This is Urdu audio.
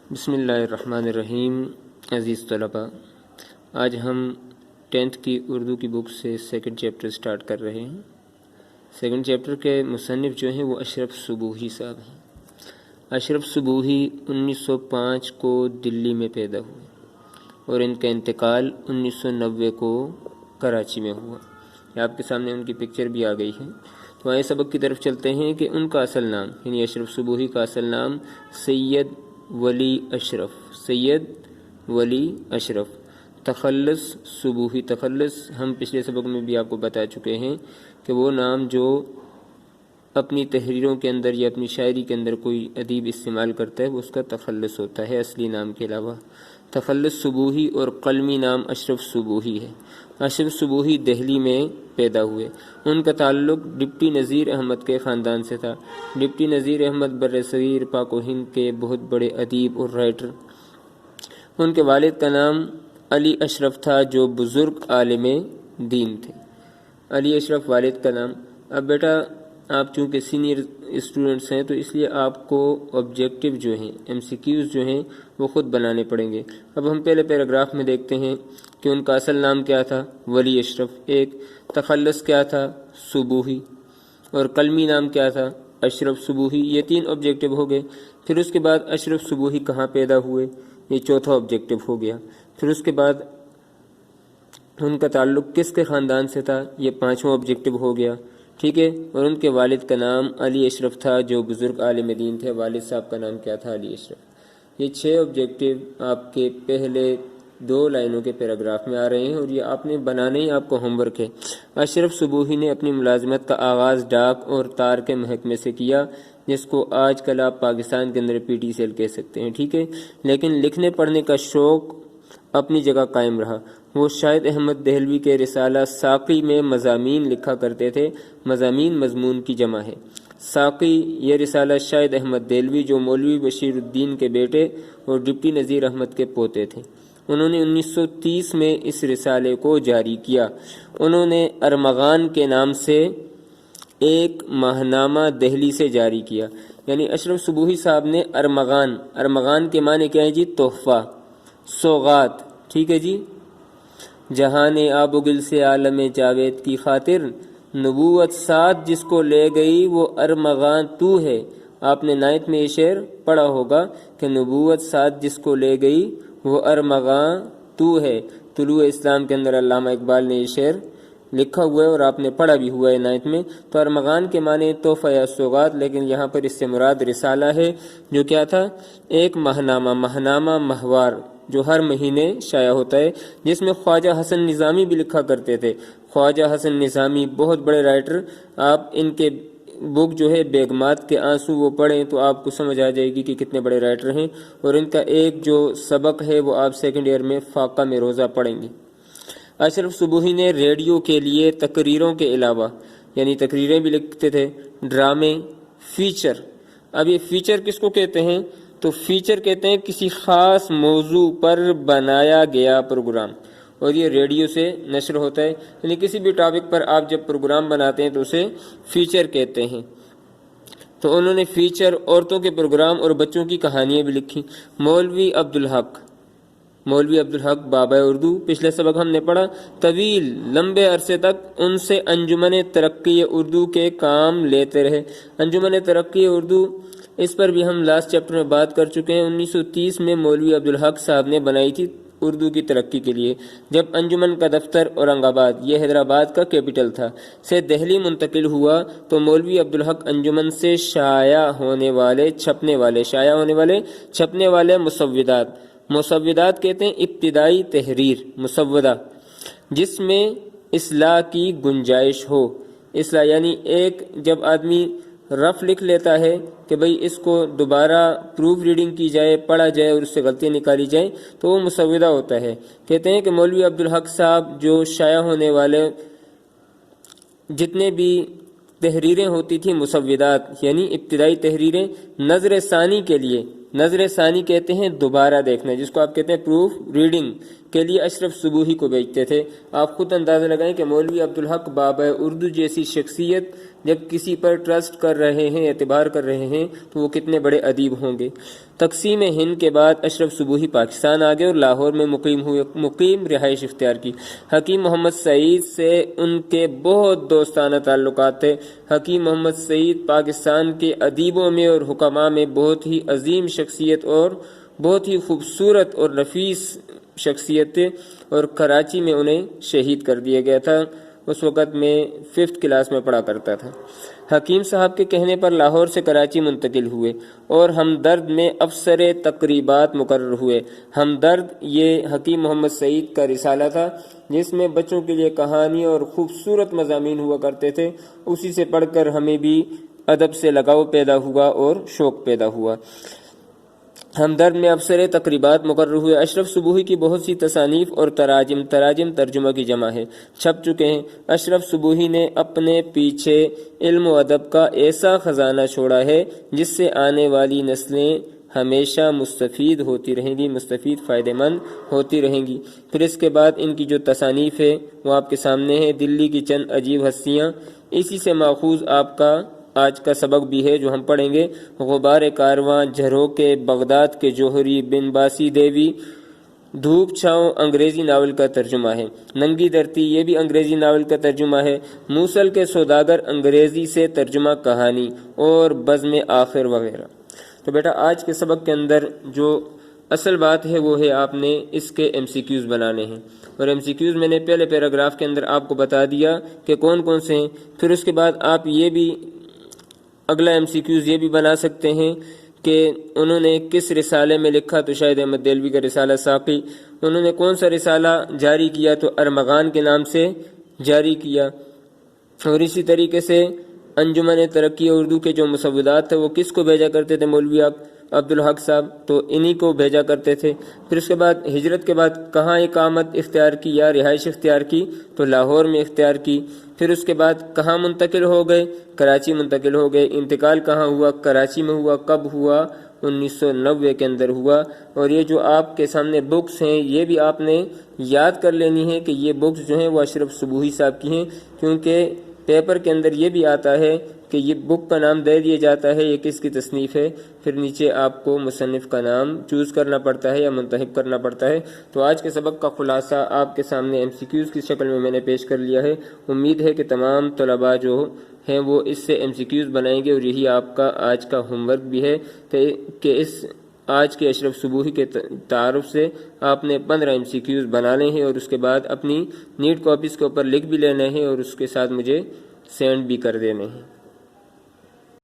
بسم اللہ الرحمن الرحیم۔ عزیز طلباء، آج ہم 10th کی اردو کی بک سے سیکنڈ چیپٹر سٹارٹ کر رہے ہیں۔ سیکنڈ چیپٹر کے مصنف جو ہیں وہ اشرف صبوحی صاحب ہیں۔ اشرف صبوحی 1905 کو دلی میں پیدا ہوئے اور ان کا انتقال 1990 کو کراچی میں ہوا۔ آپ کے سامنے ان کی پکچر بھی آ گئی ہے۔ تو آئے سبق کی طرف چلتے ہیں کہ ان کا اصل نام یعنی اشرف صبوحی کا اصل نام سید ولی اشرف تخلص صبوحی تخلص۔ ہم پچھلے سبق میں بھی آپ کو بتا چکے ہیں کہ وہ نام جو اپنی تحریروں کے اندر یا اپنی شاعری کے اندر کوئی ادیب استعمال کرتا ہے وہ اس کا تخلص ہوتا ہے اصلی نام کے علاوہ۔ تخلص صبوحی اور قلمی نام اشرف صبوحی ہے۔ اشرف صبوحی دہلی میں پیدا ہوئے۔ ان کا تعلق ڈپٹی نذیر احمد کے خاندان سے تھا۔ ڈپٹی نذیر احمد برصغیر پاک و ہند کے بہت بڑے ادیب اور رائٹر۔ ان کے والد کا نام علی اشرف تھا جو بزرگ عالم دین تھے۔ علی اشرف والد کا نام۔ اب بیٹا آپ چونکہ سینئر اسٹوڈنٹس ہیں تو اس لیے آپ کو آبجیکٹیو جو ہیں MCQs جو ہیں وہ خود بنانے پڑیں گے۔ اب ہم پہلے پیراگراف میں دیکھتے ہیں کہ ان کا اصل نام کیا تھا، ولی اشرف ایک، تخلص کیا تھا، صبوحی، اور قلمی نام کیا تھا، اشرف صبوحی۔ یہ 3 آبجیکٹیو ہو گئے۔ پھر اس کے بعد اشرف صبوحی کہاں پیدا ہوئے، یہ 4تھا آبجیکٹیو ہو گیا۔ پھر اس کے بعد ان کا تعلق کس کے خاندان سے تھا، یہ 5واں آبجیکٹیو ہو گیا، ٹھیک ہے۔ اور ان کے والد کا نام علی اشرف تھا جو بزرگ عالم دین تھے۔ والد صاحب کا نام کیا تھا، علی اشرف۔ یہ 6 آبجیکٹیو آپ کے پہلے 2 لائنوں کے پیراگراف میں آ رہے ہیں اور یہ آپ نے بنانے ہی، آپ کو ہوم ورک ہے۔ اشرف صبوحی نے اپنی ملازمت کا آغاز ڈاک اور تار کے محکمے سے کیا جس کو آج کل آپ پاکستان کے اندر PTCL کہہ سکتے ہیں، ٹھیک ہے۔ لیکن لکھنے پڑھنے کا شوق اپنی جگہ قائم رہا۔ وہ شاہد احمد دہلوی کے رسالہ ساقی میں مضامین لکھا کرتے تھے۔ مضامین مضمون کی جمع ہے۔ ساقی یہ رسالہ شاہد احمد دہلوی جو مولوی بشیر الدین کے بیٹے اور ڈپٹی نذیر احمد کے پوتے تھے، انہوں نے 1930 میں اس رسالے کو جاری کیا۔ انہوں نے ارمغان کے نام سے ایک ماہنامہ دہلی سے جاری کیا۔ یعنی اشرف صبوحی صاحب نے ارمغان کے معنی کیا ہے جی، تحفہ، سوغات، ٹھیک ہے جی۔ جہان آب و گل سے عالم جاوید کی خاطر، نبوت ساتھ جس کو لے گئی وہ ارمغان تو ہے۔ آپ نے 9th میں یہ شعر پڑھا ہوگا کہ نبوت ساتھ جس کو لے گئی وہ ارمغان تو ہے۔ طلوع اسلام کے اندر علامہ اقبال نے یہ شعر لکھا ہوا ہے اور آپ نے پڑھا بھی ہوا ہے 9th میں۔ تو ارمغان کے معنی تحفہ یا سوغات، لیکن یہاں پر اس سے مراد رسالہ ہے جو کیا تھا، ایک ماہنامہ ماہوار جو ہر مہینے شائع ہوتا ہے، جس میں خواجہ حسن نظامی بھی لکھا کرتے تھے۔ خواجہ حسن نظامی بہت بڑے رائٹر، آپ ان کے بک جو ہے بیگمات کے آنسو وہ پڑھیں تو آپ کو سمجھ آ جائے گی کہ کتنے بڑے رائٹر ہیں۔ اور ان کا ایک جو سبق ہے وہ آپ سیکنڈ ایئر میں فاقہ میں روزہ پڑھیں گے۔ اشرف صبوحی نے ریڈیو کے لیے تقریروں کے علاوہ یعنی تقریریں بھی لکھتے تھے، ڈرامے، فیچر۔ اب یہ فیچر کس کو کہتے ہیں، تو فیچر کہتے ہیں کسی خاص موضوع پر بنایا گیا پروگرام، اور یہ ریڈیو سے نشر ہوتا ہے۔ یعنی کسی بھی ٹاپک پر آپ جب پروگرام بناتے ہیں تو اسے فیچر کہتے ہیں۔ تو انہوں نے فیچر، عورتوں کے پروگرام اور بچوں کی کہانیاں بھی لکھی۔ مولوی عبدالحق بابا اردو، پچھلے سبق ہم نے پڑھا، طویل لمبے عرصے تک ان سے انجمن ترقی اردو کے کام لیتے رہے۔ انجمن ترقی اردو، اس پر بھی ہم لاسٹ چیپٹر میں بات کر چکے ہیں۔ 1930 میں مولوی عبدالحق صاحب نے بنائی تھی اردو کی ترقی کے لیے، جب انجمن کا دفتر اورنگ آباد، یہ حیدرآباد کا کیپٹل تھا، سے دہلی منتقل ہوا تو مولوی عبدالحق انجمن سے شائع ہونے والے چھپنے والے مسودات کہتے ہیں ابتدائی تحریر، مسودہ جس میں اصلاح کی گنجائش ہو۔ اصلاح یعنی ایک جب آدمی رف لکھ لیتا ہے کہ بھئی اس کو دوبارہ پروف ریڈنگ کی جائے، پڑھا جائے اور اس سے غلطیاں نکالی جائیں تو وہ مسودہ ہوتا ہے۔ کہتے ہیں کہ مولوی عبدالحق صاحب جو شائع ہونے والے جتنے بھی تحریریں ہوتی تھیں، مسودات یعنی ابتدائی تحریریں، نظر ثانی کے لیے، نظر ثانی کہتے ہیں دوبارہ دیکھنا، جس کو آپ کہتے ہیں پروف ریڈنگ، کے لیے اشرف صبوحی کو بھیجتے تھے۔ آپ خود اندازہ لگائیں کہ مولوی عبدالحق بابا اردو جیسی شخصیت جب کسی پر ٹرسٹ کر رہے ہیں، اعتبار کر رہے ہیں، تو وہ کتنے بڑے ادیب ہوں گے۔ تقسیم ہند کے بعد اشرف صبوحی پاکستان آ گئے اور لاہور میں مقیم رہائش اختیار کی۔ حکیم محمد سعید سے ان کے بہت دوستانہ تعلقات تھے۔ حکیم محمد سعید پاکستان کے ادیبوں میں اور حکماء میں بہت ہی عظیم شخصیت اور بہت ہی خوبصورت اور نفیس شخصیت تھے، اور کراچی میں انہیں شہید کر دیا گیا تھا۔ اس وقت میں 5th کلاس میں پڑھا کرتا تھا۔ حکیم صاحب کے کہنے پر لاہور سے کراچی منتقل ہوئے اور ہمدرد میں افسر تقریبات مقرر ہوئے۔ ہمدرد یہ حکیم محمد سعید کا رسالہ تھا، جس میں بچوں کے لیے کہانی اور خوبصورت مضامین ہوا کرتے تھے۔ اسی سے پڑھ کر ہمیں بھی ادب سے لگاؤ پیدا ہوا اور شوق پیدا ہوا۔ ہمدرد میں افسر تقریبات مقرر ہوئے۔ اشرف صبوحی کی بہت سی تصانیف اور تراجم ترجمہ کی جمع ہے، چھپ چکے ہیں۔ اشرف صبوحی نے اپنے پیچھے علم و ادب کا ایسا خزانہ چھوڑا ہے جس سے آنے والی نسلیں ہمیشہ مستفید ہوتی رہیں گی، فائدہ مند ہوتی رہیں گی۔ پھر اس کے بعد ان کی جو تصانیف ہے وہ آپ کے سامنے ہے۔ دلی کی چند عجیب ہستیاں، اسی سے ماخوذ آپ کا آج کا سبق بھی ہے جو ہم پڑھیں گے۔ غبار کارواں، جھروکے، بغداد کے جوہری، بن باسی دیوی، دھوپ چھاؤں انگریزی ناول کا ترجمہ ہے۔ ننگی دھرتی یہ بھی انگریزی ناول کا ترجمہ ہے۔ موصل کے سوداگر انگریزی سے ترجمہ کہانی، اور بزم آخر وغیرہ۔ تو بیٹا آج کے سبق کے اندر جو اصل بات ہے وہ ہے آپ نے اس کے MCQs بنانے ہیں، اور MCQs میں نے پہلے پیراگراف کے اندر آپ کو بتا دیا کہ کون کون سے ہیں۔ پھر اس کے بعد آپ یہ بھی اگلا MCQs یہ بھی بنا سکتے ہیں کہ انہوں نے کس رسالے میں لکھا، تو شاہد احمد دہلوی کا رسالہ ساقی۔ انہوں نے کون سا رسالہ جاری کیا، تو ارمغان کے نام سے جاری کیا۔ اور اسی طریقے سے انجمن ترقی اردو کے جو مسودات تھے وہ کس کو بھیجا کرتے تھے، مولوی عبدالحق صاحب، تو انہی کو بھیجا کرتے تھے۔ پھر اس کے بعد ہجرت کے بعد کہاں اقامت اختیار کی یا رہائش اختیار کی، تو لاہور میں اختیار کی۔ پھر اس کے بعد کہاں منتقل ہو گئے، کراچی منتقل ہو گئے۔ انتقال کہاں ہوا، کراچی میں ہوا۔ کب ہوا، 1990 کے اندر ہوا۔ اور یہ جو آپ کے سامنے بکس ہیں یہ بھی آپ نے یاد کر لینی ہے کہ یہ بکس جو ہیں وہ اشرف صبوحی صاحب کی ہیں، کیونکہ پیپر کے اندر یہ بھی آتا ہے کہ یہ بک کا نام دے دیا جاتا ہے یہ کس کی تصنیف ہے، پھر نیچے آپ کو مصنف کا نام چوز کرنا پڑتا ہے یا منتخب کرنا پڑتا ہے۔ تو آج کے سبق کا خلاصہ آپ کے سامنے MCQs کی شکل میں نے پیش کر لیا ہے۔ امید ہے کہ تمام طلباء جو ہیں وہ اس سے MCQs بنائیں گے، اور یہی آپ کا آج کا ہوم ورک بھی ہے کہ اس آج کے اشرف صبوحی کے تعارف سے آپ نے 15 MCQs بنانے ہیں، اور اس کے بعد اپنی نیٹ کاپیز کے اوپر لکھ بھی لینے ہیں، اور اس کے ساتھ مجھے سینڈ بھی کر دینے ہیں۔